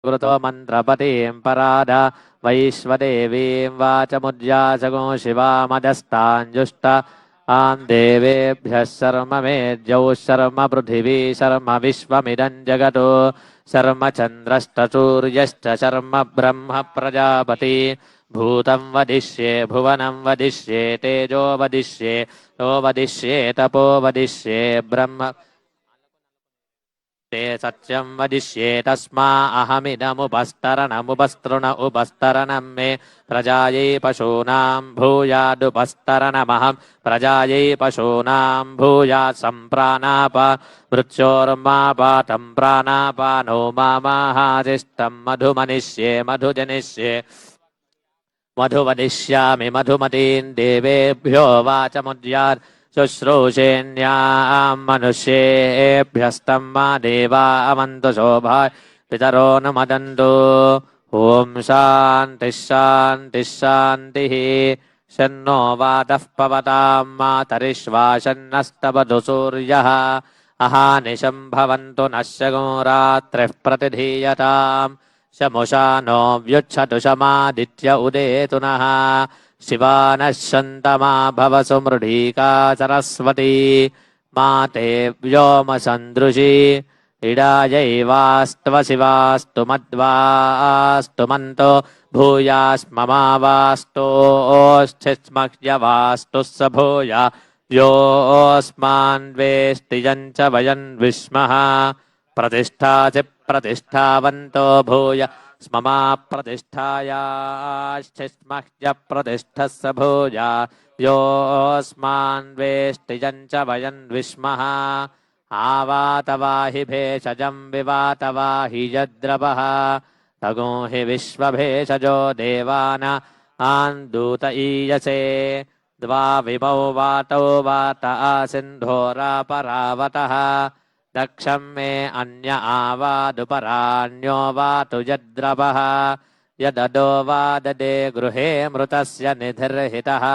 कृतो मन्त्रपतिं पराध वैश्वदेवीं वाचमुद्याचगो शिवामदस्ताञ्जुष्ट आं देवेभ्यः शर्म मेद्यौ शर्म पृथिवी शर्म विश्वमिदं जगतो शर्म चन्द्रश्च सूर्यश्च शर्म ब्रह्म प्रजापति भूतं वदिष्ये भुवनं वदिष्ये तेजो वदिष्ये यो वदिष्ये तपो वदिष्ये ब्रह्म ते सत्यं वदिष्ये तस्मा अहमिदमुपस्तरणमुपस्तृण उपस्तरणं मे प्रजायै पशूनां भूयादुपस्तरणमहं प्रजायै पशूनां भूयात् सम्प्राणाप मृत्योर्मापातं प्राणापानो मामाहारिष्टं मधुमनिष्ये मधुजनिष्ये मधुवदिष्यामि मधुमतीं देवेभ्यो वाचमुद्यात् शुश्रूषेण्यां मनुष्येभ्यस्तं मा देवा अवन्तु शोभा पितरो न मदन्तु ॐ शान्तिः शान्तिः शान्तिः शन्नो वातः पवतां मातरिश्वाशन्नस्तवतु सूर्यः अहानिशं भवन्तु नश्य रात्रिः प्रतिधीयताम् शमुषा नो व्युच्छतु शमादित्य उदेतु नः शिवानः शन्तमा भवसु मृढीका सरस्वती माते व्योमसन्दृशी इडायैवास्त्व शिवास्तु मद्वास्तु मन्तो भूयास्ममावास्तोऽस्थिस्मह्यवास्तु स भूया योऽस्मान्वेष्टियं च वयं विस्मः प्रतिष्ठा च प्रतिष्ठावन्तो भूय स्ममा प्रतिष्ठायाश्चिस्मह्य प्रतिष्ठः स भूया योऽस्मान्वेष्टियं च वयं विस्मः आवातवाहि भेषजं विवातवाहि यद्रवः तगो हि विश्वभेषजो देवान आन्दूत ईयसे द्वाविमौ वातौ वात आसिन्धोरापरावतः दक्षं मे अन्य आवादुपराण्यो वातु यद्रवः यददो वाददे गृहे मृतस्य निधिर्हितः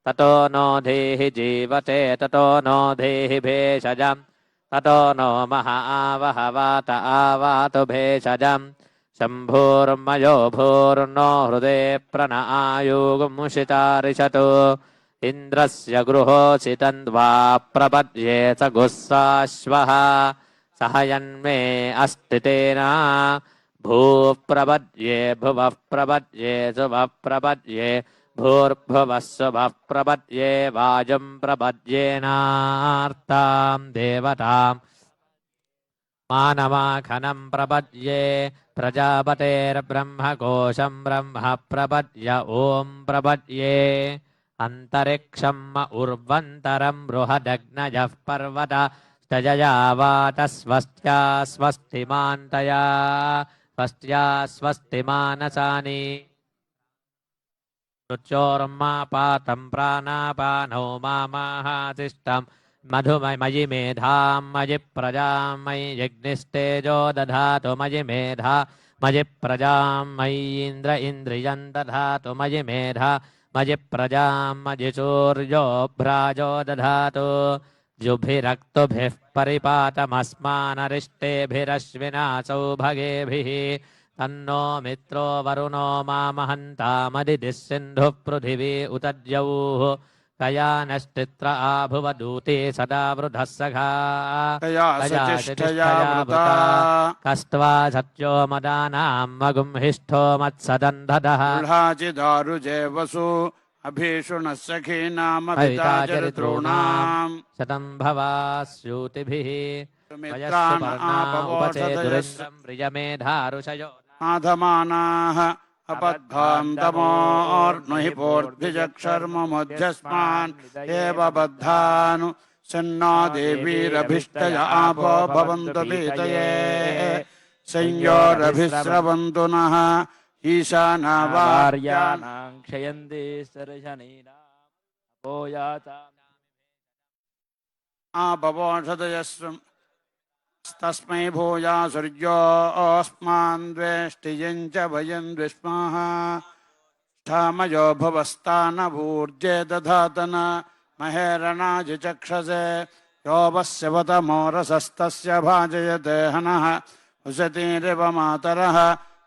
ततो नो धेहि जीवते ततो नो धेहि भेषजम् ततो नो मह आवह वात आवातु भेषजम् शम्भोर्मयो भूर्नो हृदे प्रण आयुगुंशितारिषतु इन्द्रस्य गृहोचितन्द्वा प्रपद्ये स गुस्साश्वः सहयन्मे अस्ति तेन भूः प्रपद्ये भुवः प्रपद्ये सुवः प्रपद्ये भूर्भुवः सुवः प्रपद्ये वायुं प्रपद्येनार्तां देवताम् मानवाखनं प्रपद्ये प्रजापतेर्ब्रह्मकोशं ब्रह्म प्रपद्य ॐ प्रपद्ये अन्तरिक्षम् उर्वन्तरं बृहदग्नयः पर्वत स्थजया वातः स्वस्त्या स्वस्तिमान्तया स्वस्त्या स्वस्तिमानसानि मृत्योर्मापातं प्राणापानो मामाहातिष्ठम् मधुमयि मेधां मयि प्रजां मयि यज्ञस्तेजो दधातु मयि मेधा मयि प्रजां मयि इन्द्र इन्द्रियं दधातु मयि मेधा मयि प्रजां मयि सूर्यो भ्राजो दधातु जुभिरक्तुभिः परिपातमस्मानरिष्टेभिरश्विना सौभगेभिः तन्नो मित्रो वरुणो मामहन्तामदितिः सिन्धुः पृथिवी उत द्यौः कया नश्चित्र आभुवदूते सदा वृधः सखा कया सचिष्ठया वृता कस्त्वा सत्यो मदानां मगुंहिष्ठो मत्सदन्धदः गृहाचिदारुजे वसु अभीषुणः सखीनामभिताचरितॄणाम् शतं भवास्यूतिभिः सुमित्राणापवोषधयः प्रियमेधारुषयो आधमानाः अपद्भान्तमोर्नुहि पोर्भिजक्षर्ममुध्यस्मान् एव बद्धानु सन्नो देवीरभिष्टय आपो भवन्तु पीतये संयोरभिस्रवन्तु नः ईशानावार्याणां क्षयन्ति सर्शनीनाम् अपोयाता आपवोषधयस्वम् तस्मै भूया सूर्योऽस्मान् द्वेष्टियं च वयं द्विष्मः ष्ठामयो भुवस्तानभूर्जे दधातन महेरणाजिचक्षसे यो वस्यवतमोरसस्तस्य भाजयते हनः उशतीरिव मातरः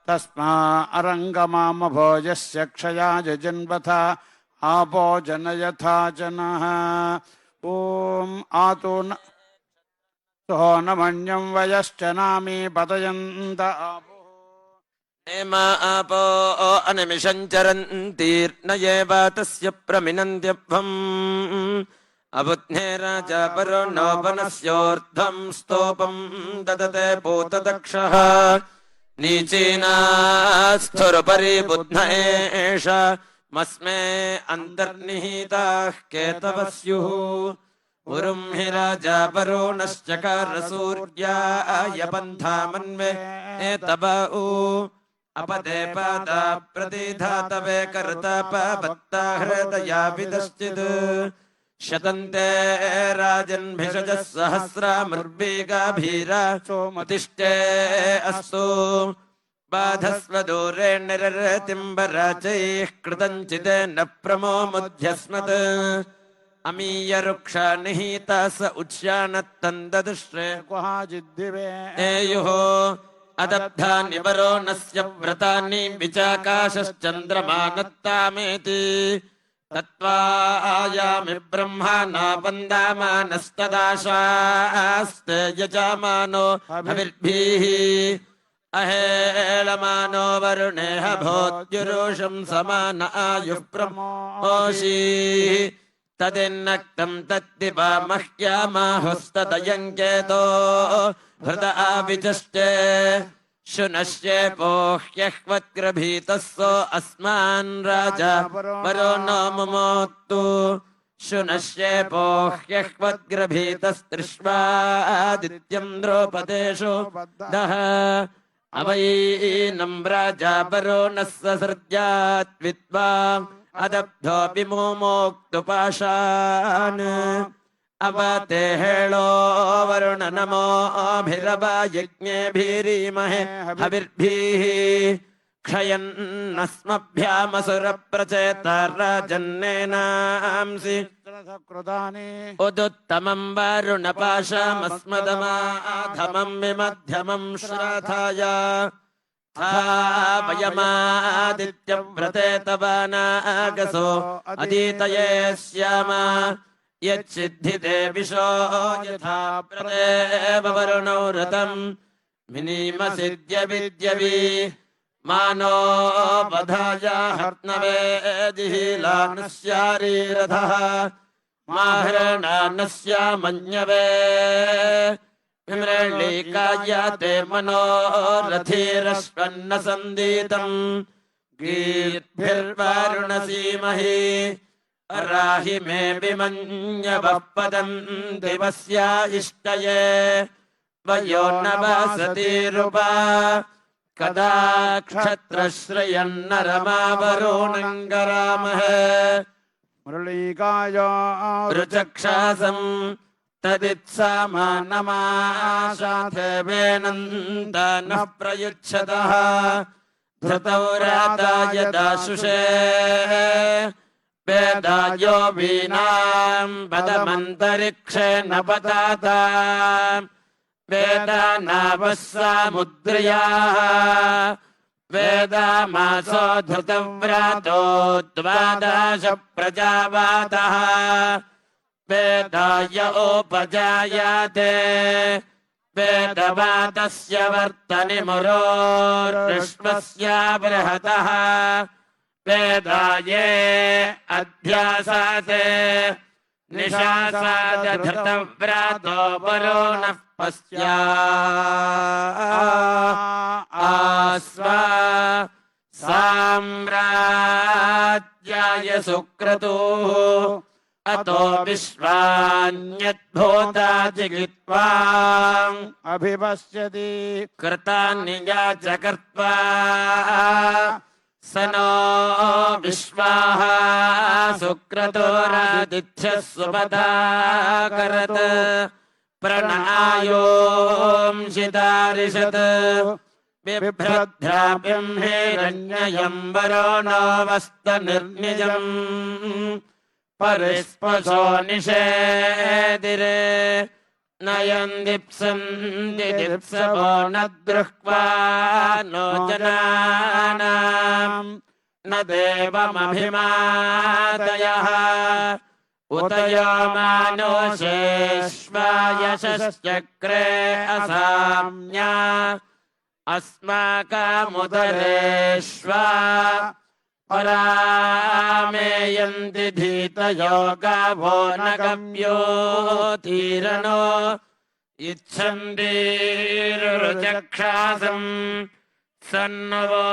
तस्मा अरङ्गमामभोजस्य क्षयाय जन्वथा आपो जनयथा जनः ॐ आतो सोनमन्यं वयश्च नामी पतयन्त आपो एमा आपो अनिमिषं चरन्तीर्न एव तस्य प्रमिनन्त्यभ्वम् अबुध्ने राजा परो नो वनस्योर्ध्वं स्तोपं ददते पूतदक्षः नीचीनास्थुरुपरि बुध्न एष मस्मे अन्तर्निहिताः केतवः स्युः उरुं हि राजा वरुणश्चकार सूर्याय पन्थामन्वे एतबऊ अपदे पादा प्रतिधातवे कर्तपवत्ता हृदया विदश्चित् शतन्ते राजन्भिषजः सहस्रामृर्वीगाभीरा सोमतिष्ठे अस्तु बाधस्व दूरे निरतिम्बराचैः कृतञ्चिदेन प्रमोमुध्यस्मत् अमीयरुक्षा निहिता स उच्चानत्तन्ददुष्रे क्वहाजिद्दिवे एयुः अदब्धानि वरोणस्य व्रतानि विचाकाशश्चन्द्रमानत्तामेति तत्त्वायामि ब्रह्माणा वन्दामानस्तदाशास्ते यजामानो हविर्भिः अहेळमानो वरुणेह भोद्युरोषं समान आयुः प्रमोषी तदिन्नक्तं तद्दिवा मह्यामाहुस्तदयङ्केतो हृद आविचष्टे शुनश्येपो ह्यह्वद्ग्रभीतः सो अस्मान् राजा वरो नो मुमोत्तु शुनश्येपो ह्यह्वद्ग्रभीतस्त्रिष्वादित्यं द्रौपदेषु दः अवैनं राजा वरो नः ससृज्यात् विद्वा अदब्धोऽपि मुमोक्तुपाशान् अवते हेळो वरुण नमोभिरवा यज्ञेभिरीमहे हविर्भिः क्षयन्नस्मभ्यामसुरप्रचेता राजन्नेनांसि उदुत्तमं वरुणपाशामस्मदमाधमं विमध्यमं श्राद्धाय वयमादित्यव्रते तवानागसो अदीतये स्याम यच्छिद्धिते विशो यथा प्रदेव वरुणौ रतं मिनीमसिद्य विद्यवि मानो बधाय हर्त्नवे जिहीलानस्यारीरथः माहृणानस्यामन्यवे विमृळीकायते मनोरथीरश्वन्न सन्दीतं गीर्भिर्वारुणसीमहि राहि मे विमन्यवः पदं दिवस्या इष्टये वयो न वासतीरुपा कदा क्षत्रश्रयन्नरमावरोणङ्गरामहे मुरलीकाया रुचक्षासं तदित्सामानमाशाथेवेनन्दनः प्रयुच्छतः धृतौ राताय दाशुषे वेदायो वीणां पदमन्तरिक्षे न पताता वेदानावः सामुद्र्याः वेदामासो धृतव्रातो द्वादश प्रजावातः वेदाय उपजायाते वेदवातस्य वर्तनिमुरोर्विश्वस्य बृहतः वेदाये अध्यासाते निशासादधृतव्रातो वरो नः पस्या आस्वा साम्राज्याय सुक्रतुः अतो विश्वान्यद्भूता जिगित्वा अभिपश्यति कृतानि याचकर्त्वा स नो विश्वाः सुक्रतोरादित्यः सुपदाकरत् प्रणआयोंशितारिषत् बिभ्रद्राव्यं हिरण्ययं वरो वस्तनिर्निजम् परिस्पशो निषेदिरे नयन्दिप्सन्ति दिप्सवो न दृह्वा नो जनानाम् न देवमभिमादयः उत यो मानुषेष्वा यशश्चक्रे असाम्या अस्माकमुदरेष्वा परामेयन्ति धीतयो गावो न गम्योतीरनो इच्छन्तीरुचक्षासम् सन्नवो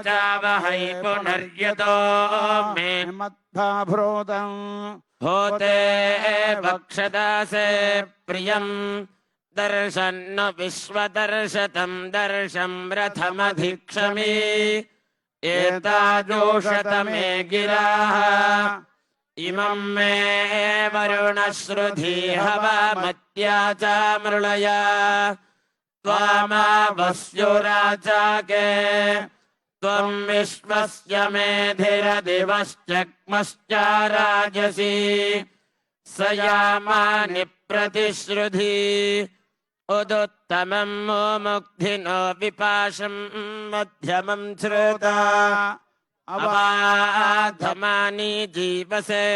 चावहै पुनर्यतो मे मद्भाभ्रोतम् होते वक्षदासे प्रियम् दर्शन्न विश्वदर्शतम् दर्शम् रथमधिक्षमी एतादोषतमे गिराः इमं मे वरुणश्रुधी हवामत्या च मृळया त्वामावस्युराचाके त्वं विश्वस्य मेधिरदिवश्चक्मश्च राजसि स यामानि प्रतिश्रुधी उदुत्तमं मुमुग्धिनो विपाशं मध्यमं श्रुता अवाधमानि जीवसे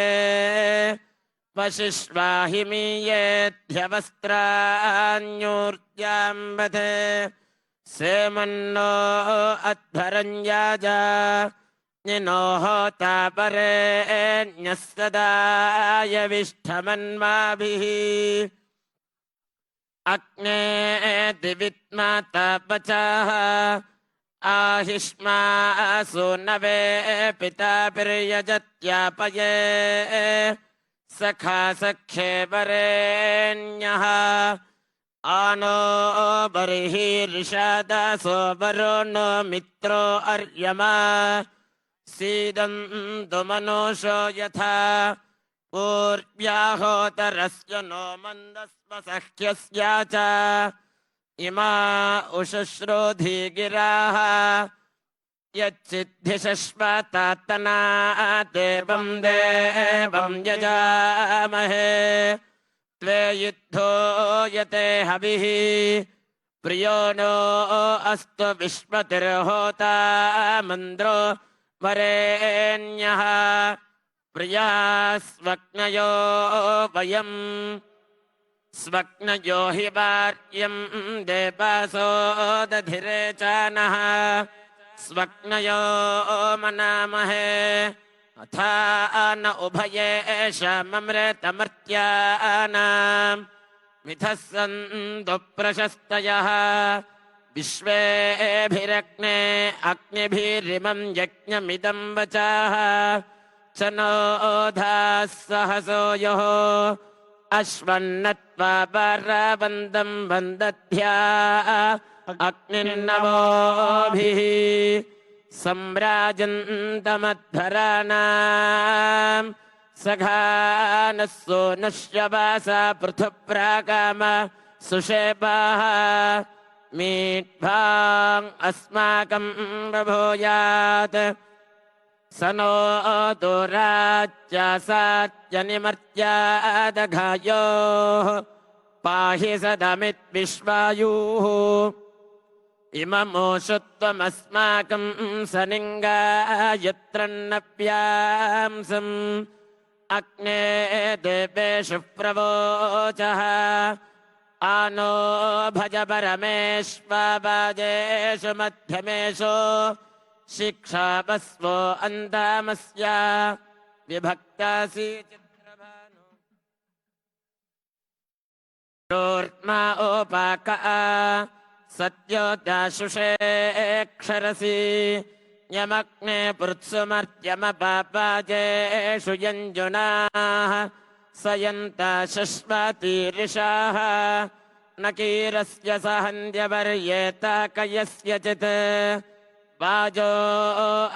वशिष्वाहि मीयेध्यवस्त्रान्योर्जाम्बते सेमन्नो अध्वरञ्जाजा निनो होता परेण्यः सदाय विष्ठमन्माभिः अग्ने दिवित्माता पचाः आहिष्मासु नवे पिता पिर्यजत्यापये सखा सख्ये वरेण्यः आनो बर्हिर्षादासो वरो नो मित्रो अर्यमा सीदन्तु मनोषो यथा पूर्व्याहोतरस्य नो मन्दस्व सख्यस्या च इमा उशुश्रोधी गिराः यच्चिद्धिशश्वतात्तना देवं देवं यजामहे त्वे युद्धो यते हविः प्रियो नो अस्तु विश्वतिर्होता मन्द्रो वरेण्यः प्रिया स्वप्नयो वयम् स्वप्नयो हि वार्यं देवासो दधिरे च नः स्वप्नयो मनामहे अथा न उभयेषाममृतमर्त्यानाम् मिथः सन्तु प्रशस्तयः विश्वेभिरग्ने अग्निभिरिमं यज्ञमिदं वचाः च नोधाः सहसो योः अश्वन्नत्वा परावन्दं वन्दध्या अग्निर्नवोभिः सम्राजन्तमध्वराणाम् सघानः सोनश्यवासा पृथुप्राकाम सुषेपाः मीढ्वाम् अस्माकं प्रभूयात् स नो दुराच्चासात्यनिमर्त्यादघायोः पाहि सदमिद्विश्वायुः इममोषु त्वमस्माकं सनिङ्गायत्रन्नव्यांसम् अग्ने देवेषु प्रवोचः आनो भज परमेष्वाजेषु मध्यमेषु शिक्षापस्वो अन्तामस्य विभक्तासि चित्रभानु रोर्मा ओपाका सत्यो दाशुषे क्षरसि यमग्ने पृत्सुमर्त्यमपापाजेषु यञ्जुनाः सयन्ता शश्वातीरिषाः न कीरस्य सहन्द्यवर्येता कयस्यचित् वाजो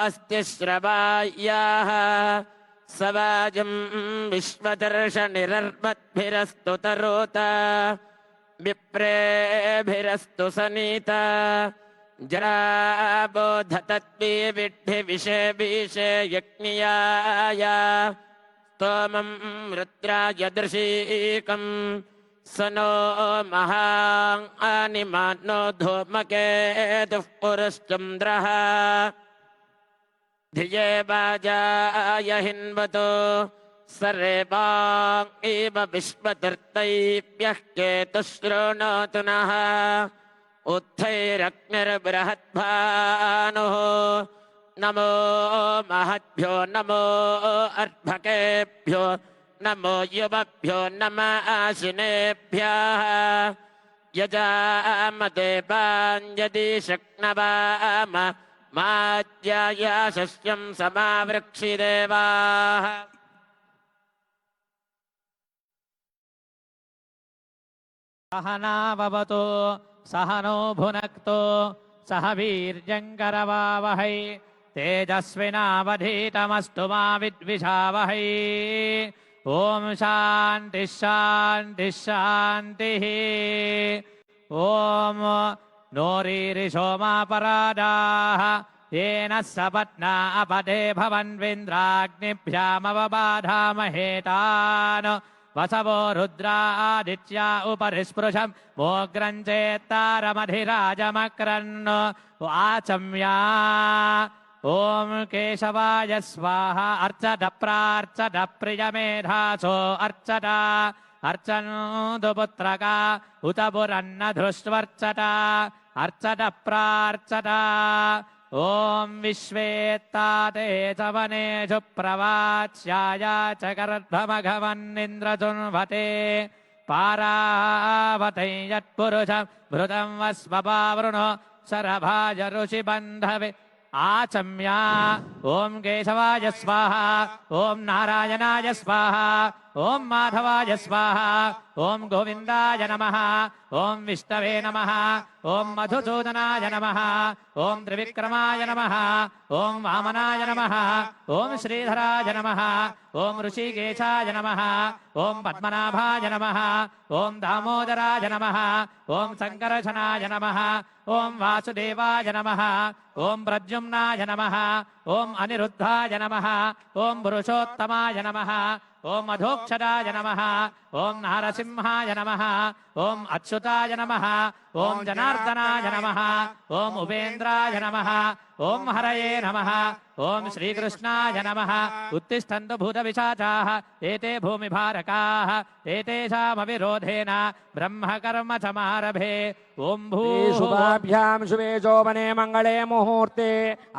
अस्ति श्रवायाः स वाजं विश्वदर्शनिरर्मद्भिरस्तु तरोता विप्रेभिरस्तु सनीता जराबोधतद्विविड्ढि विषे विषे यज्ञियाय स्तोमं रुद्राय दृशीकं स नो महानिमानो धूमकेतुः पुरश्चन्द्रः धिये वाजाय हिन्वतो सर्वाङ् इव विश्वतीर्थैभ्यः केतुश्रोणोतु नः उत्थैरग्निर्बृहद्भानुः नमो महद्भ्यो नमो अर्भकेभ्यो नमो युवभ्यो नमः आशिनेभ्यः यजामदेवाञ्जदि शक्नवाम माद्याया शस्यं समावृक्षिदेवाः सहनाववतु सहनो भुनक्तु सह वीर्यङ्करवावहै तेजस्विनावधीतमस्तु मा विद्विषावहै ॐ शान्तिः शान्तिः शान्तिः ॐ नोरीरिषोमापराधाः येन सपत्ना अपदे भवन्विन्द्राग्निभ्यामवबाधामहेतान् वसवो रुद्रादित्या उपरि स्पृशं मोग्रं चेत्तारमधिराजमक्रन् आचम्या ॐ केशवाय स्वाहा अर्चत प्रार्चत प्रियमेधासो अर्चत अर्चन्तु पुत्रका उत पुरन्न धृष्ट्वर्चत अर्चत प्रार्चत ॐ विश्वेत्ताते चवनेषु प्रवाच्याय च गर्भमघवन्निन्द्रजुन्वते पारावतै यत्पुरुषं भृतं वस्वपावृणो शरभाज ऋषिबन्धवे आचम्या ॐ केशवाय स्वाहा ॐ नारायणाय स्वाहा ॐ माधवाय स्वाहा ॐ गोविन्दाय नमः ॐ विष्णवे नमः ॐ मधुसूदनाय नमः ॐ त्रिविक्रमाय नमः ॐ वामनाय नमः ॐ श्रीधराय नमः ॐ ऋषिकेशाय नमः ॐ पद्मनाभाय नमः ॐ दामोदराय नमः ॐ सङ्कर्षणाय नमः ॐ वासुदेवाय नमः ॐ प्रद्युम्नाय नमः ॐ अनिरुद्धाय नमः ॐ पुरुषोत्तमाय नमः ॐ मधोक्षराय नमः ॐ नारसिंहाय नमः ॐ अच्युताय नमः ॐ जनार्दनाय नमः ॐ उपेन्द्राय नमः ॐ हरये नमः ॐ श्रीकृष्णाय नमः उत्तिष्ठन्तु भूतपिशाचाः एते भूमिभारकाः एतेषामविरोधेन ब्रह्मकर्म समारभे ॐ शुभाभ्यां शुभे शोभने मंगले मुहूर्ते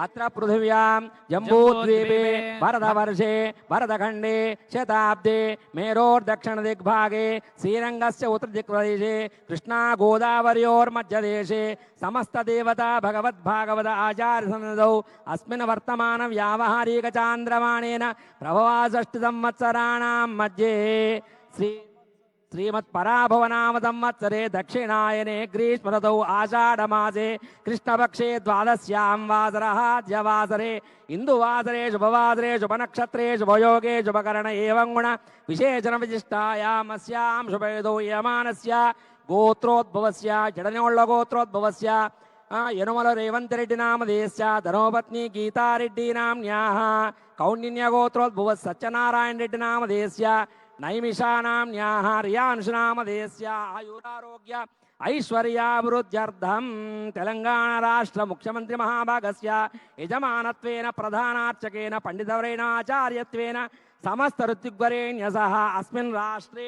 अत्र पृथिव्यां जम्बूद्वीपे भरतवर्षे भरतखण्डे शताब्दे मेरोर्दक्षिणदिग्भागे श्रीरङ्गस्य उत्तरदिक्प्रदेशे कृष्णा गोदावर्योर्मध्यदेशे समस्तदेवता भगवद्भागवत आचार्यसन्निधौ अस्मिन् वर्तमान व्यावहारिकचान्द्रमाणेन प्रभवाषष्टि संवत्सराणां मध्ये श्रीमत्पराभवनाम संवत्सरे दक्षिणायने ग्रीष्मऋतौ आषाढमासे कृष्णपक्षे द्वादश्यां वासरः द्यवासरे इंदुवासरे शुभवासरे शुभनक्षत्रे शुभयोगे शुभकरण एवं गुण विशेषण विशिष्टायामस्यां शुभेदौ यमानस्य गोत्रोद्भवस्य जडनोळ्ळ गोत्रोद्भवस्य यनुमल रेवंतरेड्डी नामधेयस्य धर्मपत्नी गीतारेड्डी नाम्न्याः कौण्डिन्यगोत्रोद्भवः सत्यनारायण रेड्डी नामधेयस्य नैमिषानाम्न्याः रियांशनामधेयस्य आयुरारोग्य ऐश्वर्याभिवृद्ध्यर्थं तेलंगाण राष्ट्र मुख्यमंत्री महाभागस्य यजमानत्वेन प्रधानार्चकेन पंडितवरेण आचार्यत्वेन समस्त ऋत्विग्वरेण्यसह अस्मिन् राष्ट्रे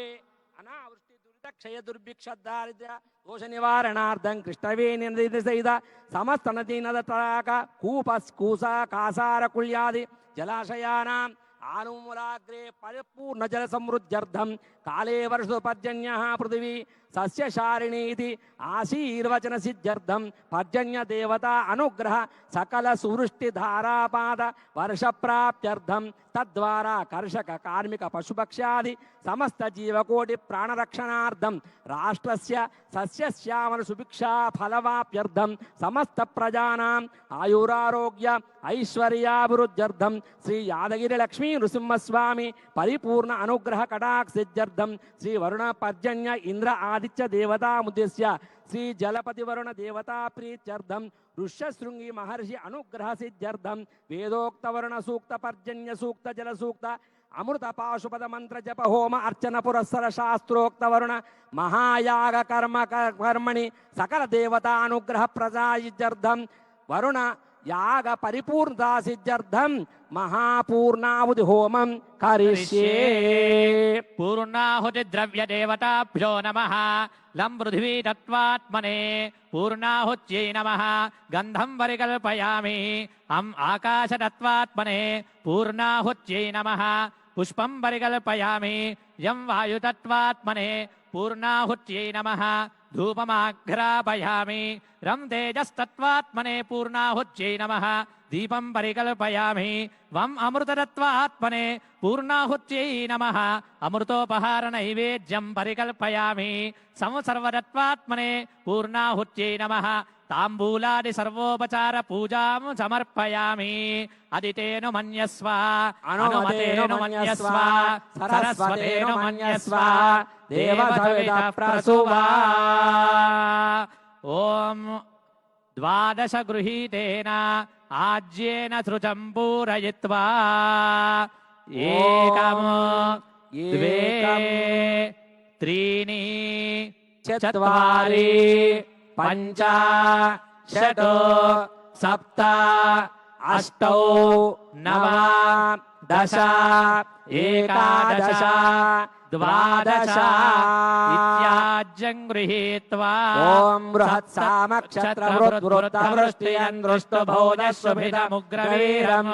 अनावृष्टि दुरितक्षय दुर्भिक्ष दारिद्र्य दोष निवारणार्थं कृष्णवे निर्देशित समस्त नदी नद तडाग कूप कूस कासार कुल्यादि जलाशयानां आनुमूलाग्रे परिपूर्ण जल समृद्ध्यर्थं काले वर्षो पर्जन्यः पृथिवी सस्यशारिणी इति आशीर्वचन सिद्ध्यर्थं पर्जन्य देवता अनुग्रह सकल सुवृष्टि धारापात वर्ष प्राप्त्यर्थं तद्वारा कर्षक कार्मिक पशुपक्ष्यादि समस्त जीवकोटि प्राणरक्षणार्थं राष्ट्रस्य सस्यश्यामल सुभिक्षा फलवाप्यर्थं समस्त प्रजानाम् आयुरारोग्य ऐश्वर्याभिवृद्ध्यर्थं श्री यादगिरि लक्ष्मी नृसिंहस्वामी परिपूर्ण अनुग्रह कटाक्ष सिद्ध्यर्थं श्री वरुण पर्जन्य इंद्र आदित्य देवता मुद्देश्य श्री जलपति वरुण देवता प्रीत्यर्थं ऋष्यशृंगी महर्षि अनुग्रह सिद्ध्यर्थं वेदोक्त वरुण सूक्त पर्जन्य सूक्त जल सूक्त అమృత పాశుపద మంత్ర జప హోమ అర్చన పురస్సర శాస్త్రోక్త వరుణ మహాయాగ కర్మణి సకల దేవతానుగ్రహ ప్రజాయిత్యర్థం వరుణ యాగ పరిపూర్ణతా సిద్ధ్యర్థం మహాపూర్ణాహుతి హోమం కరిష్యే. పూర్ణాహుతి ద్రవ్య దేవతాభ్యో నమః. లం పృథివీ తత్వాత్మనే పూర్ణాహుత్యై నమః. గంధం పరికల్పయామి. అం ఆకాశతత్వాత్మనే పూర్ణాహుత్యై నమః. పుష్పం పరికల్పయామి. యం వాయుతత్వాత్మనే పూర్ణాహుత్యై నమః. ధూపమాఘ్రాపయామి. రం తేజస్తత్వాత్మనే పూర్ణాహుత్యై నమః. దీపం పరికల్పయామి. వం అమృతతత్వాత్మనే పూర్ణాహుత్యై నమః. అమృతోపహార నైవేద్యం పరికల్పయామి. సంసర్వతత్వాత్మనే పూర్ణాహుత్యై నమః. తాంబూలాది సర్వోపచార పూజాం సమర్పయామి. అదితేను మన్యస్వ అనుమతేను మన్యస్వ సరస్వతేను మన్యస్వ దేవసవితః ప్రసువా. ఓం ద్వాదశ గృహీతేన ఆజ్యేన శృతం పూరయిత్వా ఏకం ద్వే త్రీణి చత్వారి పంచ షట్ సప్త అష్టౌ నవ దశ ఏకాదశ ద్వాదశ ఇత్యాజ్యం గృహీత్వా ఓం బృహత్సామక్షత్రవృత్వృత్తవృష్టియన్ దృష్టభోజస్సుభితముగ్రవీరం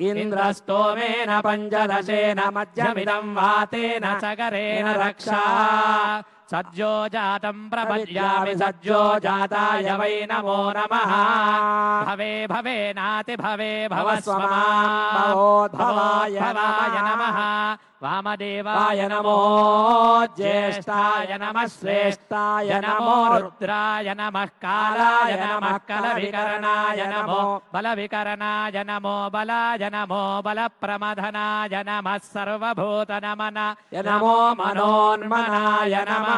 ఇంద్రస్తోమేన పంచదశేన మధ్యమిదం వాతేన సగరేణ రక్షా. సజ్జో జాతం ప్రపద్యామి సజ్జో జాతాయ వై నమో నమః. భవే భవే నాతి భవే భవస్వమాభవోద్భవాయ నమః. వామదేవాయ నమో జ్యేష్ఠాయ నమః శ్రేష్ఠాయ నమో రుద్రాయ నమః కాలాయ నమః కలవికరణాయ నమో బలవికరణాయ నమో బలాయ నమో బలప్రమథనాయ నమః సర్వభూత నమనాయ నమో మనోన్మనాయ నమః.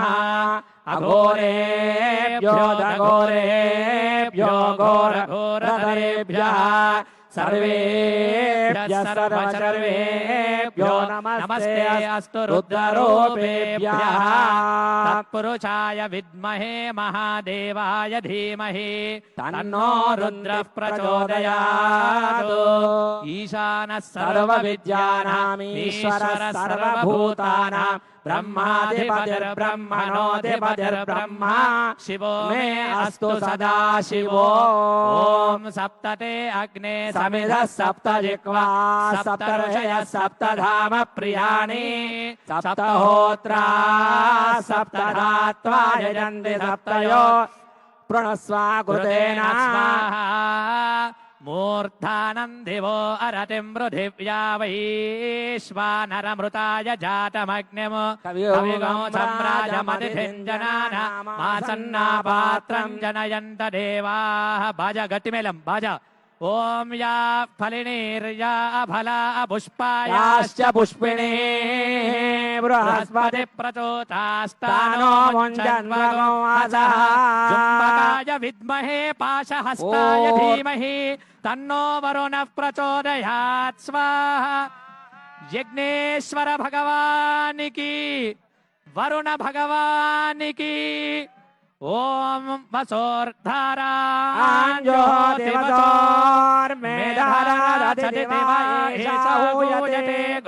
అఘోరేభ్యో దఘోరేభ్యో ఘోరఘోరధరేభ్యః సర్వేభ్యః సర్వసర్వేభ్యో నమస్తే అస్తు రుద్రరూపేభ్యః. తత్పురుషాయ విద్మహే మహాదేవాయ ధీమహి తన్నో రుద్రః ప్రచోదయాత్. ఈశానः సర్వవిద్యానాం ఈశ్వరः సర్వభూతానాం బ్రహ్మాధిపతిర్బ్రహ్మణోధిపతిర్బ్రహ్మ శివో మే అస్తు సదా శివో. ఓం సప్తతే అగ్నే సమిధః సప్త జిహ్వా సప్త ఋషయః సప్తధామ ప్రియాణి సప్తహోత్రా సప్తధాత్వా యజంతి సప్తయో ప్రణస్వ కృతేన స్వాహా. మూర్ధానందివో అరతిం పృథివ్యా వైశ్వానరమృతాయ జాతమగ్నిము కవిగో సమ్రాజమతిథిం జనానామాసన్నా పాత్రం జనయంత దేవాః. బాజా గట్టి మేళం బాజా. ఓం యా ఫలినీర్యా ఫలా పుష్పాయాశ్చ పుష్పిణీ బృహస్పతి ప్రచోతాస్తానో ముంజన్వగోవాసః. జుంబకాయ విద్మహే పాశహస్తాయ ధీమహి తన్నో వరుణః ప్రచోదయాత్ స్వాహా. యజ్ఞేశ్వర భగవానికి వరుణ భగవానికి. ఓం వసోర్ధారా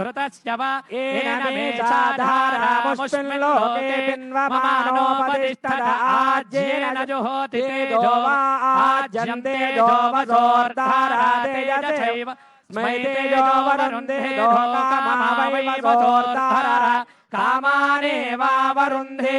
ఘృతస్య వా ఏన మేషాధారా ముష్మిల్లోకే పిన్వమానోపతిష్ఠత ఆజ్యేన జుహోతి తేజో వా ఆజ్యం తేజో వసోర్ధారా తేజసైవ స్మై తేజో వరుంధే లోకమావై వసోర్ధారా కామానేవావరుంధే.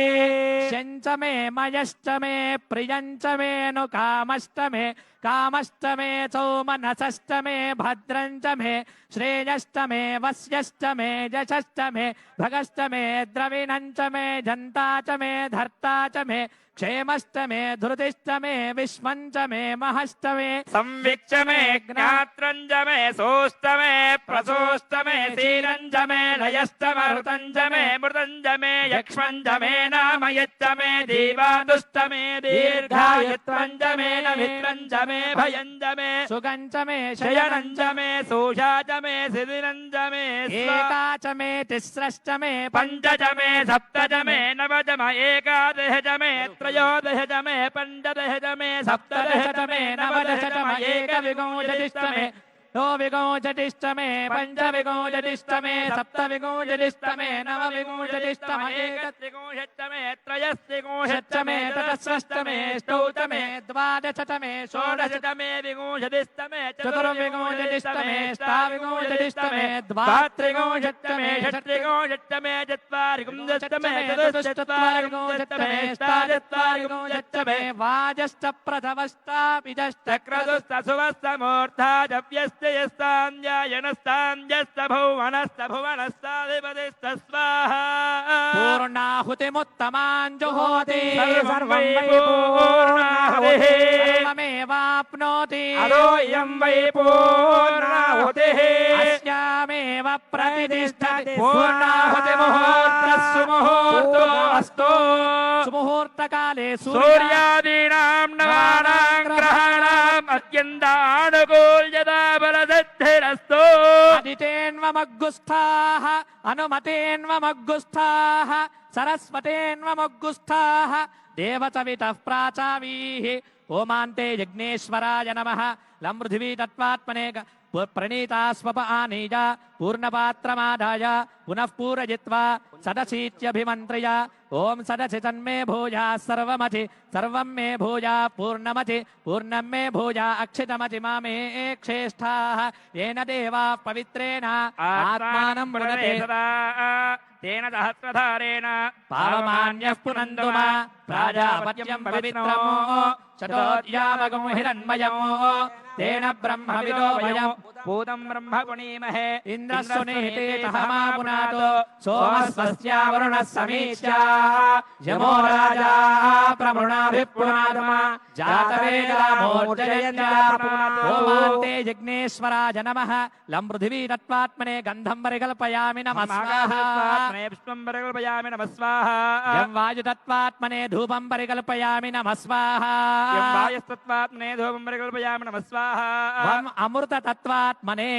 శంచ మే మయశ్చ మే ప్రియంచ మే ను కామశ్చ మే కామశ్చ మే సౌమనసశ్చ మే భద్రంచ మే శ్రేయశ్చ మే వస్యశ్చ మే యశశ్చ మే భగశ్చ మే ద్రవిణంచ మే జంతా చ మే ధర్తా చ మే क्षेमश्च मे धृतिश्च मे विश्वञ्च मे महश्च मे संविच्च मे ज्ञात्रञ्च मे सोऽश्च मे प्रसोऽश्च मे शीलञ्च मे लयश्च मरुतञ्च मे मृतञ्च मे यक्ष्मञ्च मे नामयच्च मे दीवादुश्च मे दीर्घायुत्वञ्च मे नमित्रञ्च मे भयञ्च मे सुगञ्च मे शयनञ्च मे सोषा च मे शिथिरञ्च मे एका च मे तिस्रश्च मे पञ्च च मे सप्त च मे नव च मे एकादश च मे त्रयोदश च मे पञ्चदश च मे सप्तदश च मे नवदश च मे एकविंशतिश्च मे द्वाविंशतिश्च मे पञ्चविंशतिश्च मे सप्तविंशतिश्च मे नवविंशतिश्च मे एकत्रिंशच्च मे त्रयस्त्रिंशच्च मे चतुस्रश्च मे अष्टौ च मे द्वादश च मे षोडश षोडश च मे विंशतिश्च मे चतुर्विंशतिश्च मे अष्टाविंशतिश्च मे द्वात्रिंशच्च मे षट्त्रिंशच्च मे चत्वारिंशच्च मे चतुश्चत्वारिंशच्च मे अष्टाचत्वारिंशच्च मे वाजश्च प्रथमश्चापिजश्च चक्रतुस्तसुवस्तमूर्धा जव्यश्च यस्ताञ्जायनस्ताञ्जश्च भुवनश्च भुवनस्ताधिपतिश्च स्वाहा पूर्णाहुतिमुत्तमाञ्जुहोति सर्वं वै पूर्णाहुतिः सर्वमेवाप्नोति अरोऽयं वै पूर्णाहुतिः अस्यामेव प्रतिष्ठति पूर्णाहुतिमुहूर्तः सुमुहूर्तोऽस्तु सुमुहूर्तकाले सूर्यादीनां नवानां ग्रहाणाम् अत्यन्तानुकूल्यता बलसिद्धिरस्तु अदितेन्वमग्गुस्थाः अनुमतेन्वमग्गुस्थाः सरस्वतेन्वमग्गुस्थाः देवसवितः प्राचावीः ओमान्ते यज्ञेश्वराय नमः लं पृथिवी तत्त्वात्मने प्रणीता स्वप आनीय पूर्णपात्रमादाय पुनः पूरयित्वा सदशीत्यभिमन्त्र्य ओम सदसि तन्मे भूया सर्वमति सर्वं मे भूया पूर्णमति पूर्णं मे भूया अक्षितमति मामे क्षेष्ठाः येन देवाः पवित्रेण आत्मानं पुनते तेन सहस्रधारेण पावमान्यः पुनन्दु मा प्राजापत्यं पवित्रमो शतोद्यामगं हिरण्मयमो तेन ब्रह्मविदो वयं भूतं ब्रह्म पुनीमहे इन्द्रस्वनेते तहमा पुनातो सोमस्वस्या वरुणः समीच्या यमो राजा प्रमृणाभिपुनादमा जातवेदामोर्जयन्ते यज्ञेश्वराय नमः लं पृथिवी तत्त्वात्मने गन्धं परिकल्पयामि नमः स्वाहा पुष्पं परिकल्पयामि नमः स्वाहा यं वायुतत्त्वात्मने धूपं परिकल्पयामि नमः स्वाहा यं वायस्तत्त्वात्मने धूपं परिकल्पयामि नमः स्वाहा वम् अमृततत्त्वात्मने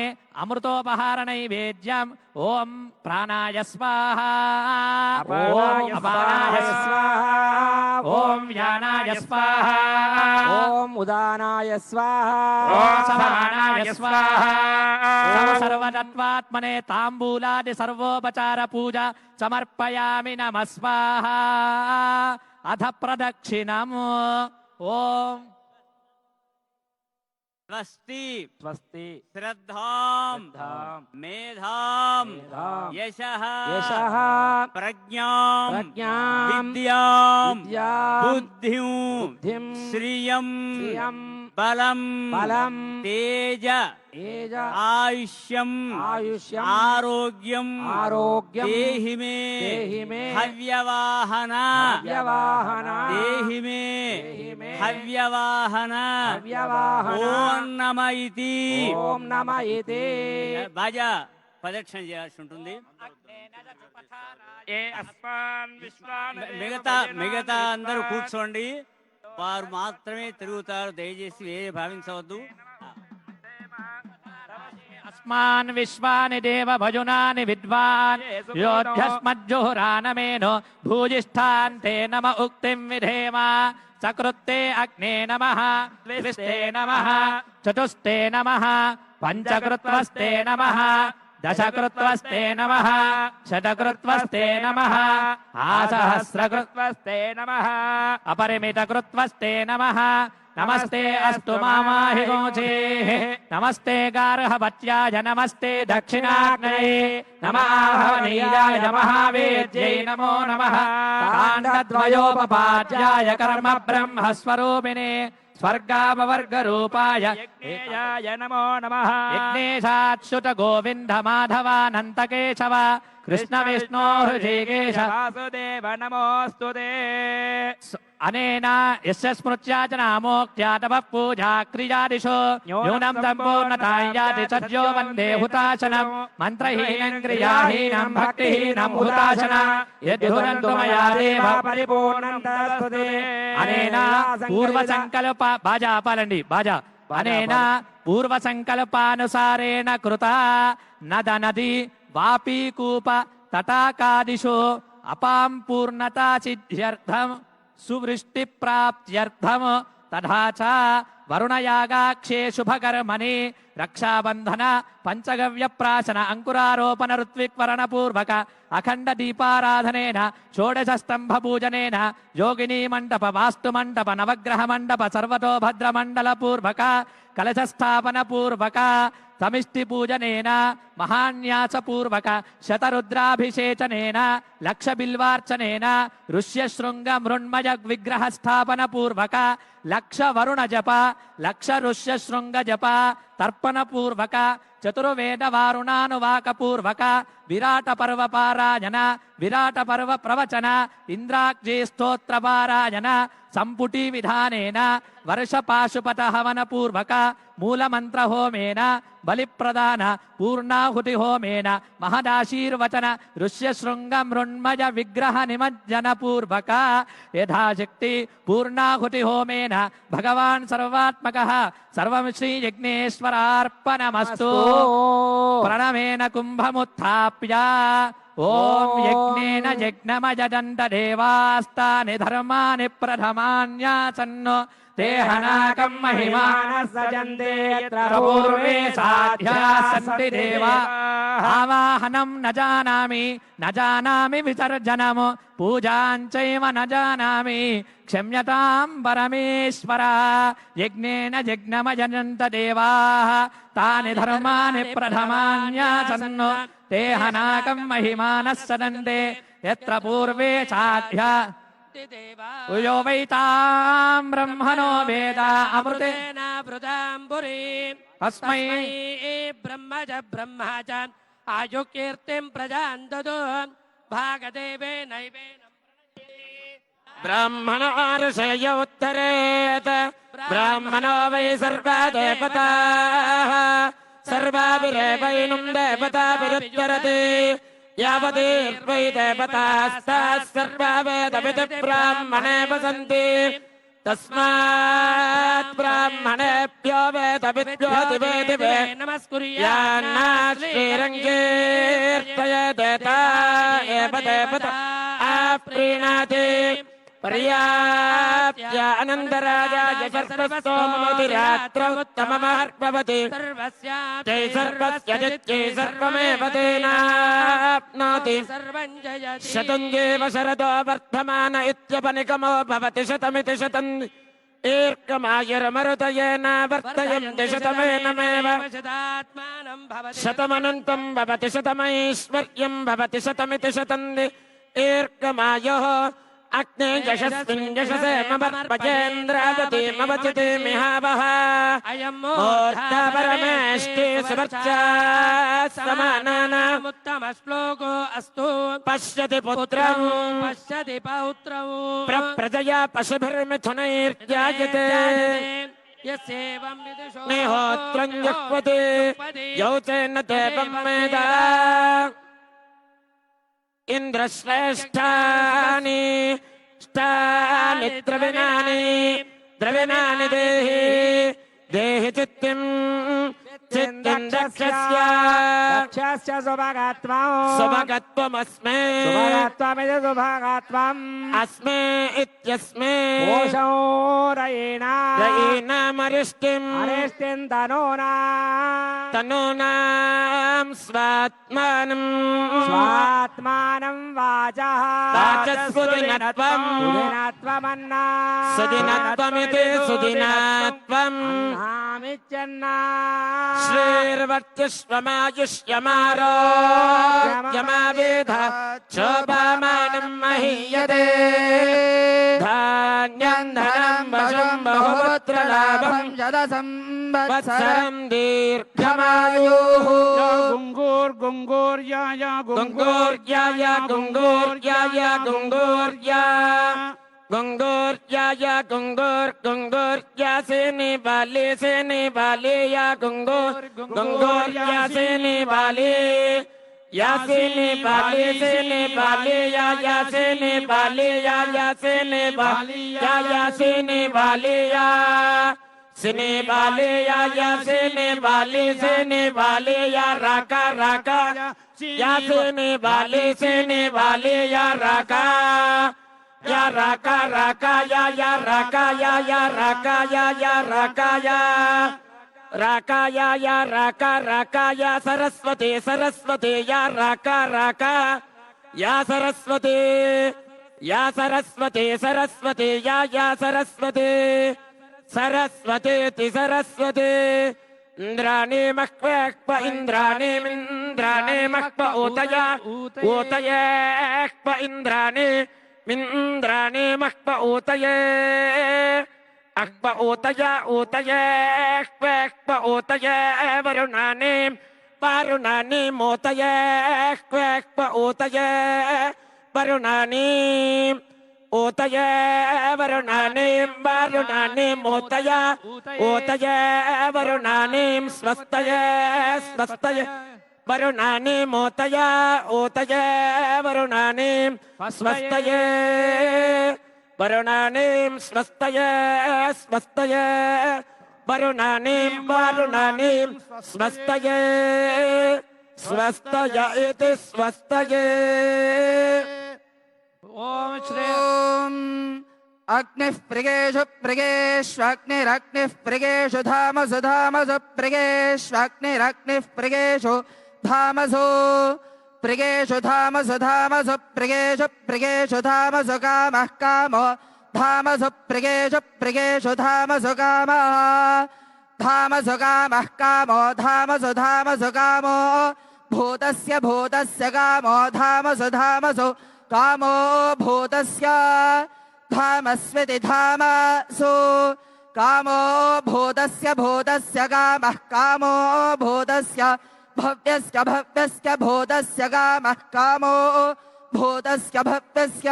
अमृतोपहारनैवेद्यम् ॐ प्राणाय स्वाहा अपानाय अपानाय स्वाहा ॐ व्यानाय स्वाहा ॐ उदानाय स्वाहा ॐ समानाय स्वाहा सर्वतत्त्वात्मने ताम्बूलादि सर्वोपचार पूजा समर्पयामि नमः स्वाहा अथ प्रदक्षिणम् ॐ स्वस्ति स्वस्ति श्रद्धां मेधां यशः यशः प्रज्ञां प्रज्ञां विद्यां विद्यां बुद्धिं बुद्धिं श्रियं श्रियं बलं बलं तेज तेज आयुष्यं आयुष्यं आरोग्यं आरोग्यं देहि मे हव्यवाहन हव्यवाहन देहि मे हव्यवाहन हव्यवाहन ఓం నమ ఇతి ఓం నమ ఇతి బాజా ప్రదక్షిణ చేయాల్సి ఉంటుంది ఏ అస్మాన్ విశ్వాన్ మిగతా అందరూ కూర్చోండి వారు మాత్రమే తిరుగుతారు దయచేసి వేరే భావించవద్దు अस्मान् विश्वानि देव भजुनानि विद्वान् योध्यस्मज्जुहुरानमेनो भूजिष्ठान्ते नम उक्तिं विधेम सकृत्ते अग्ने नमः त्रिस्ते नमः चतुस्ते नमः पञ्चकृत्वस्ते नमः दशकृत्वस्ते नमः शतकृत्वस्ते नमः आसहस्रकृत्वस्ते नमः अपरिमितकृत्वस्ते नमः नमस्ते अस्तु मामाहि गोचेः नमस्ते गार्हपत्याय नमस्ते दक्षिणाग्नये नमः हवनीयाय महावेद्यै नमो नमः काण्डद्वयोपपाद्याय कर्म ब्रह्मस्वरूपिणे स्वर्गापवर्गरूपाय यज्ञेयाय नमो नमः यज्ञेशाच्युत गोविन्द माधवानन्तकेशव కృష్ణ విష్ణు హృషికేశ వాసుదేవ నమోऽस्तु తే అనేన యస్య స్మృత్యా చ నామోక్త్యా తపః పూజా క్రియాదిషు న్యూనం సంపూర్ణతాయాతి సద్యో వందే హుతాశనం మంత్రహీనం క్రియాహీనం భక్తిహీనం హుతాశన యద్భునంతు మయా దేవ పరిపూర్ణం తస్తుతే అనేన పూర్వ సంకల్ప బాజా ఆపాలండి బాజా అనేన పూర్వ సంకల్పానుసారేణ కృత నద నది వాపీ కూప తటాకాదిషు అపాం పూర్ణతా సిద్ధ్యర్థం సువృష్టి ప్రాప్త్యర్థం తథా చ వరుణయాగాక్షే శుభకర్మణి రక్షాబంధన పంచగవ్య ప్రాశన అంకురారోపణ ఋత్విక్వరణ పూర్వక అఖండ దీపారాధనేన షోడశ స్తంభ పూజనేన యోగినీ మండప వాస్తు మండప నవగ్రహ మండప సర్వతో భద్ర మండల పూర్వక కలశ స్థాపన పూర్వక సమిష్టి పూజనేన మహాన్యాస పూర్వక శతరుద్రాభిషేచనేన లక్ష బిల్వార్చనేన ఋష్యశృంగ మృణ్మయ విగ్రహ స్థాపన పూర్వక లక్ష వరుణ జప లక్ష ఋష్యశృంగ జప తర్పణ పూర్వక చతుర్వేద వారుణానువాక పూర్వక విరాట పర్వ పారాయణ విరాట పర్వ ప్రవచన ఇంద్రాగ్జే స్తోత్ర పారాయణ సంపుటి విధానేన వర్ష పాశుపత హవన పూర్వక మూలమంత్ర హోమేన బలిప్రదాన పూర్ణాహుతి హోమేన మహదాశీర్వచన ఋష్యశృంగ మృణ్మయ విగ్రహ నిమజ్జన పూర్వక యథాశక్తి పూర్ణాహుతి హోమేన భగవాన్ సర్వాత్మక సర్వం శ్రీ యజ్ఞేశ్వరార్పణమస్తు ప్రణమేన కుంభముత్థాప్య ఓం యజ్ఞేన యజ్ఞమయజంత దేవాస్తాని ధర్మాని ప్రథమాన్యాసన్నో దేహనాకం మహిమానః సజంతే యత్ర పూర్వే సాధ్యా సంతి దేవా ఆవాహనం న జానామి విసర్జనము పూజాంచైవ న జానామి క్షమ్యతాం పరమేశ్వర యజ్ఞేన యజ్ఞమయజంత దేవాః తాని ధర్మాని ప్రథమాన్యాసన్నో దేహనాకం మహిమానః సదంతే యత్ర పూర్వే సాధ్యా యో వైతాం బ్రహ్మణో వేద అమృతేన తస్మై బ్రహ్మజ బ్రహ్మజ ఆయుకీర్తిం ప్రజాం దదో భాగదేవేనైవేన బ్రాహ్మణ ఋషయ ఉత్తరేత బ్రాహ్మణో వై సర్వా దేవతాః సర్వాభిరేవైనం దేవతాభిరుత్తరతి యావదేర్వై దేవతాస్తాః సర్వా వేదవిద్ బ్రాహ్మణే వసంతి తస్మాత్ బ్రాహ్మణేభ్యో వేదవిద్భ్యో దివే దివే యాన్నా శ్రీరంగీర్తయేదేత ఏవ దేవత ఆప్రీణాతి పర్యాప్య అనంతరాజాయ సర్వస్తోమోతిరాత్రోత్తమమహర్భవతి జై సర్వస్య జై సర్వమేవ తేనాప్నోతి శతం జీవ శరదో వర్ధమాన ఇత్యపనికమో భవతి శతమితి శతం దీర్ఘమాయురమరుతయేన వర్తయంతి శతమేనమేవ శతమనంతం భవతి శతమైశ్వర్యం భవతి శతమితి శతం దీర్ఘమాయుః అగ్నే యశస్విన్ యశసేమవర్పజేంద్రావతీమవచితి మిహావహ మూర్త పరమేష్టి సువర్చా సమానానాముత్తమ శ్లోకో అస్తు పశ్యతి పుత్రం ప్రజయా పశుభిర్మిథునైర్జాయతే నిహోత్రం జుహ్వతి యౌచేన దేవం వేద ఇంద్రశ్రేష్ఠాని ష్టాని ద్రవిణాని దేహి దేహి చిత్తిం చిత్తిం దక్షస్య సుభగత్వమస్మే అస్మే ఇత్యస్మే రయీణామరిష్టిం తనూనాం స్వాత్మానం వాచస్సుదినత్వం సుదినత్వమితి సుదినత్వం శ్రీర్వర్తిష్వమాయుష్యమారోగ్యమావేధ శోభామానం మహీయతే ధాన్యం ధనం వశం బహుపుత్రలాభం సంవత్సరం దీర్ఘమాయుః గుంగూర్యాయ గుంగూర్యాయ గుంగూర్యాయ గుంగూర్యా గుంగూర్యాయ గుంగూర్యా సేని బాలే యా గుంగూర్యా సేని బాలే या सेने बाले या सेने बाले या सेने बाले या सेने बाले या सेने बाले या सेने बाले या राका या सेने बाले या राका या राका या राका या राका या राका या सरस्वती या राका या सरस्वती या सरस्वती या सरस्वती ति सरस्वती इंद्राणी मक्प इंद्राणी मक्प ऊतयेक्प इंद्राणी मक्प ऊतये अक्प ऊतये वरुणानी मोतये ऊतये वरुणानी मोतया ऊतये वरुणानी स्वस्तये वरुणानी मोतया ऊतये वरुणानी स्वस्तये वरुणानीं स्वस्तये वरुणानीं स्वस्तये स्वस्तय इति स्वस्तये ओम श्री अग्निः प्रिगेष्वग्निरग्निः प्रिगेषु धामसु प्रिगेष्वग्निरग्निः प्रिगेषु धामसु प्रिगेषु धामसु कामः कामो धामसु प्रिगेषु धामसु कामः कामो धामसु कामो भूतस्य कामो धामसु कामो भूतस्य धामस्विति धामसु कामो भूतस्य कामः कामो भूतस्य भव्यस्य भूतस्य कामः कामो भूतस्य भव्यस्य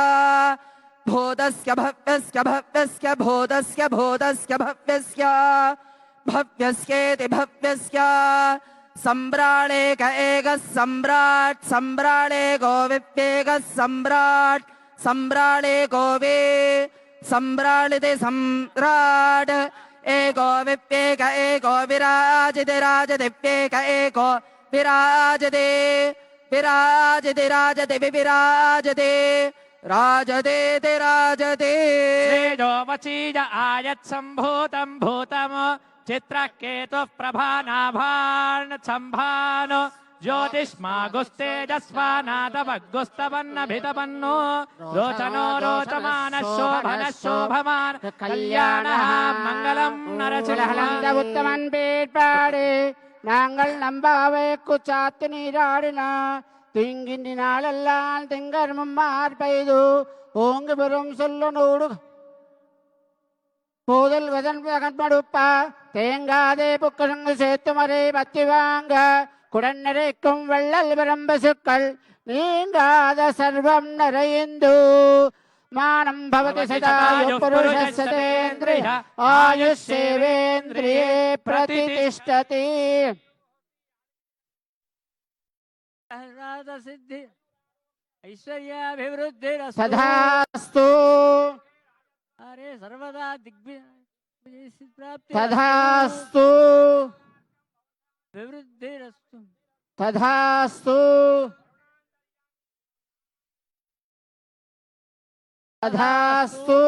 भव्यस्येति भव्यस्य सम्राळेक एकः सम्राळेको विप्येकः सम्राळेको वे सम्राळिति सम्राट् एको विप्येक एको विराजति राजदिप्येक एको विराजते विविराजते राजते श्रेजो वचीज आयत् सम्भूतं भूतम् चित्रकेतुः प्रभानाभान् सम्भानो ज्योतिष्मागुस्तेजस्वानादवग्गुस्तवन्नभितपन्नो रोचनो रोचमानः शोभनः शोभमान् कल्याणः मङ्गलं नरसिंहः உத்தமன் பேட்பாடு நாங்கள் நம்பாவை குச்சாத்து நீராடினா திங்கின்றி நாளெல்லாம் திங்கர்மும் மார்பெய்து ஓங்கு பெரும் சொல்ல நூடு போதல் வதன் மடுப்பா தேங்காதே புக்கசங்கள் சேர்த்துமறை பத்தி வாங்க குடன் நிறைக்கும் வள்ளல் பிரம்பசுக்கள் நீங்காத சர்வம் நிறைந்து மானம் பவதி சதாயு புருஷஸ்யேந்திரிய ஆயுஷ்யேவேந்திரியே பிரதிஷ்டதி सिद्धि ऐश्वर्याभिवृद्धि तथास्तु अरे सर्वदा दिग्विजय प्राप्ति तथास्तु विवृद्धिरस्तु तथास्तु तथास्तु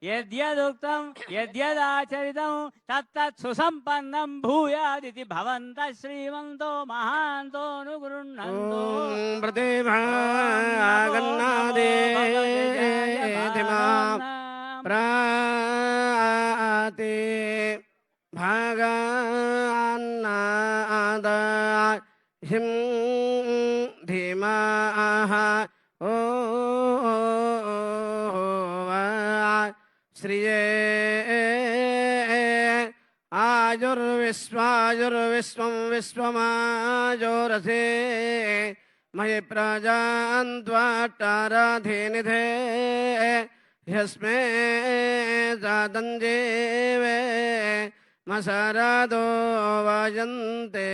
यद्यदुक्तं यद्यदाचरितं तत्तत् सुसम्पन्नं भूयादिति भवन्तः श्रीमन्तो महान्तोऽनुगृह्णन्तु प्राते भागान्नाद हिं धीमाः ओ శ్రియే ఆయుర్విశ్వాయుర్విశ్వం విశ్వమాయోరసే మయి ప్రజాన్వాట్టారాధేనిధే హ్యస్మే జాతంజీవే మసరాదో వాయంతే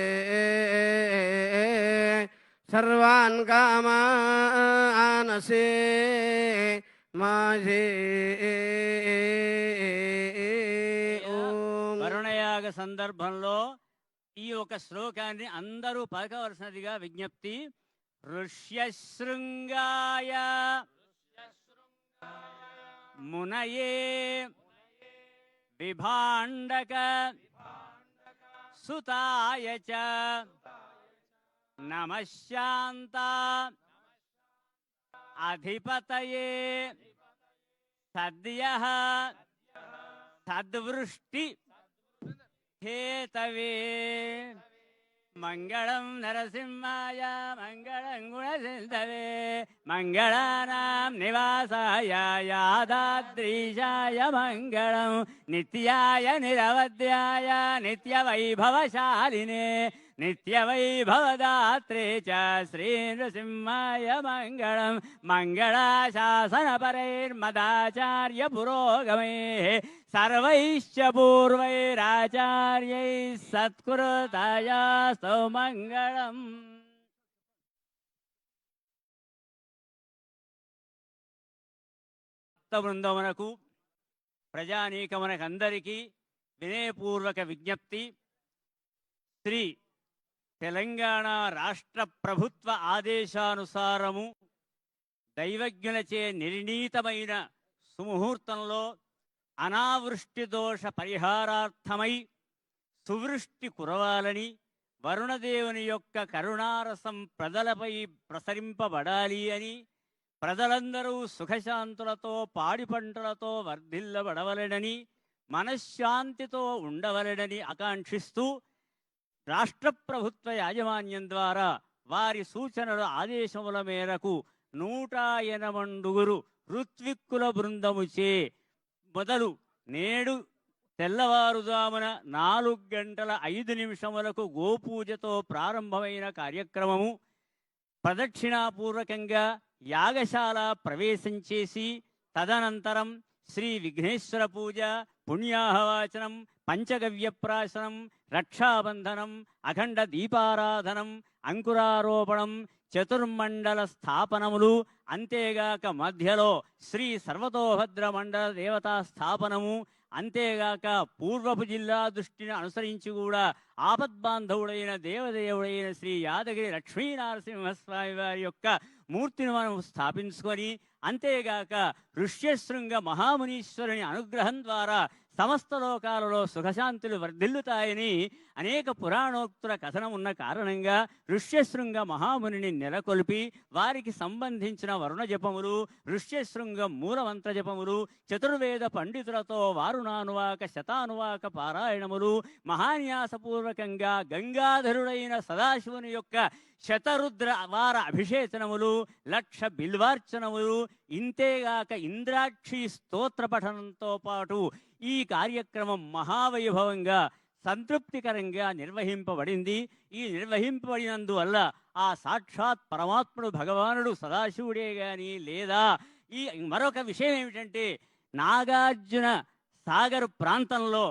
సర్వాన్ కామానసే మాజే వరుణయాగ సందర్భంలో ఈ ఒక శ్లోకాన్ని అందరూ పలకవలసినదిగా విజ్ఞప్తి. ఋష్యశృంగాయ మునయే విభాండక సుతాయ చ నమఃశాంత అధిపతయే సద్యః సద్వృష్టి హేతవే మంగళం నరసింహాయ మంగళం గుణసింధవే మంగళానాం నివాసాయ యాదాద్రీశాయ మంగళం నిత్యాయ నిరవధ్యాయ నిత్యవైభవశాలినే నిత్యవైభవదాత్రే చ శ్రీ నృసింహాయ మంగళం మంగళాశాసనపరైర్మదాచార్య పురోగమైః సర్వైశ్చ పూర్వైరాచార్యైः సత్కృతాయాస్తు మంగళం. బృందమునకు ప్రజానీకమునకందరికీ వినయపూర్వక విజ్ఞప్తి. శ్రీ తెలంగాణ రాష్ట్ర ప్రభుత్వ ఆదేశానుసారము దైవజ్ఞులచే నిర్ణీతమైన సుముహూర్తంలో అనావృష్టి దోష పరిహారార్థమై సువృష్టి కురవాలని, వరుణదేవుని యొక్క కరుణారసం ప్రజలపై ప్రసరింపబడాలి అని, ప్రజలందరూ సుఖశాంతులతో పాడి పంటలతో వర్ధిల్లబడవలెనని, మనశ్శాంతితో ఉండవలెనని ఆకాంక్షిస్తూ రాష్ట్ర ప్రభుత్వ యాజమాన్యం ద్వారా వారి సూచనల ఆదేశముల మేరకు 180 ఋత్విక్కుల బృందముచే మొదలు నేడు తెల్లవారుజామున 4:05 గోపూజతో ప్రారంభమైన కార్యక్రమము ప్రదక్షిణాపూర్వకంగా యాగశాల ప్రవేశం చేసి తదనంతరం శ్రీ విఘ్నేశ్వర పూజ, పుణ్యాహవాచనం, పంచగవ్యప్రాశనం, రక్షాబంధనం, అఖండ దీపారాధనం, అంకురారోపణం, చతుర్మండల స్థాపనములు, అంతేగాక మధ్యలో శ్రీ సర్వతోభద్ర మండల దేవతా స్థాపనము, అంతేగాక పూర్వపు జిల్లా దృష్టిని అనుసరించి కూడా ఆపద్బాంధవుడైన దేవదేవుడైన శ్రీ యాదగిరి లక్ష్మీనరసింహస్వామి వారి యొక్క మూర్తిని మనం స్థాపించుకొని, అంతేగాక ఋష్యశృంగ మహామునీశ్వరుని అనుగ్రహం ద్వారా సమస్త లోకాలలో సుఖశాంతులు వర్ధిల్లుతాయని అనేక పురాణోక్తుల కథనం ఉన్న కారణంగా ఋష్యశృంగ మహామునిని నెలకొల్పి వారికి సంబంధించిన వరుణ జపములు, ఋష్యశృంగ మూలమంత్ర జపములు, చతుర్వేద పండితులతో వారుణానువాక శతానువాక పారాయణములు, మహాన్యాసపూర్వకంగా గంగాధరుడైన సదాశివుని యొక్క శతరుద్ర వార అభిషేచనములు, 1,00,000 బిల్వార్చనములు, ఇంతేగాక ఇంద్రాక్షి స్తోత్ర పఠనంతో పాటు ఈ కార్యక్రమం మహావైభవంగా సంతృప్తికరంగా నిర్వహింపబడింది. ఈ నిర్వహింపబడినందువల్ల ఆ సాక్షాత్ పరమాత్ముడు భగవానుడు సదాశివుడే గాని లేదా ఈ మరొక విషయం ఏమిటంటే, నాగార్జున సాగర్ ప్రాంతంలో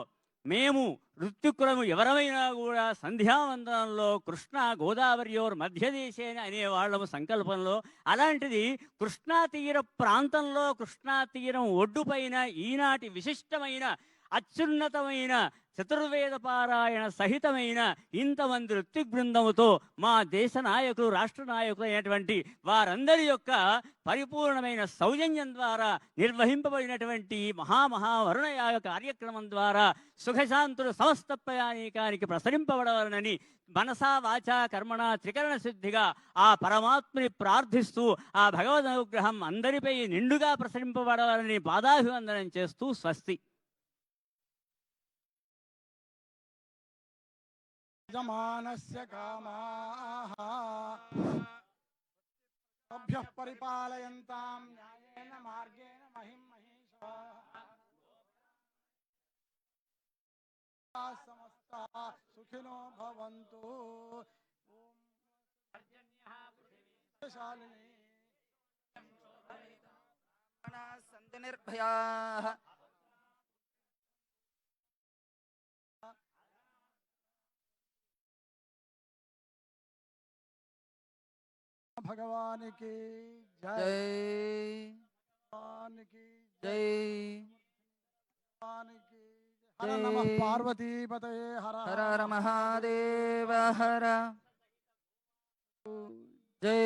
మేము ఋత్విక్కులము ఎవరమైనా కూడా సంధ్యావందనంలో కృష్ణా గోదావరియోర్ మధ్యదేశే అనేవాళ్ళము సంకల్పంలో, అలాంటిది కృష్ణా తీర ప్రాంతంలో కృష్ణా తీరం ఒడ్డుపైన ఈనాటి విశిష్టమైన అత్యున్నతమైన చతుర్వేద పారాయణ సహితమైన ఇంతమంది ఋత్విక్ బృందముతో మా దేశ నాయకులు, రాష్ట్ర నాయకులు అయినటువంటి వారందరి యొక్క పరిపూర్ణమైన సౌజన్యం ద్వారా నిర్వహింపబడినటువంటి వరుణయాగ కార్యక్రమం ద్వారా సుఖశాంతులు సమస్త ప్రయాణికానికి ప్రసరింపబడవలనని మనసా వాచా కర్మణ త్రికరణ సిద్ధిగా ఆ పరమాత్ముని ప్రార్థిస్తూ ఆ భగవద్ అనుగ్రహం అందరిపై నిండుగా ప్రసరింపబడవాలని పాదాభివందనం చేస్తూ స్వస్తి. యజమానస్య కామాః అభ్యః పరిపాలయంతాం న్యాయేన మార్గేణ మహిం మహేషాః సుఖినో భవంతు. శాలిని సంతు నిర్భయాః. భగవానికి జై. జై భగవానికి జై. భగవానికి హర నమః పార్వతీపతయే హర హర హర మహాదేవ హర. జై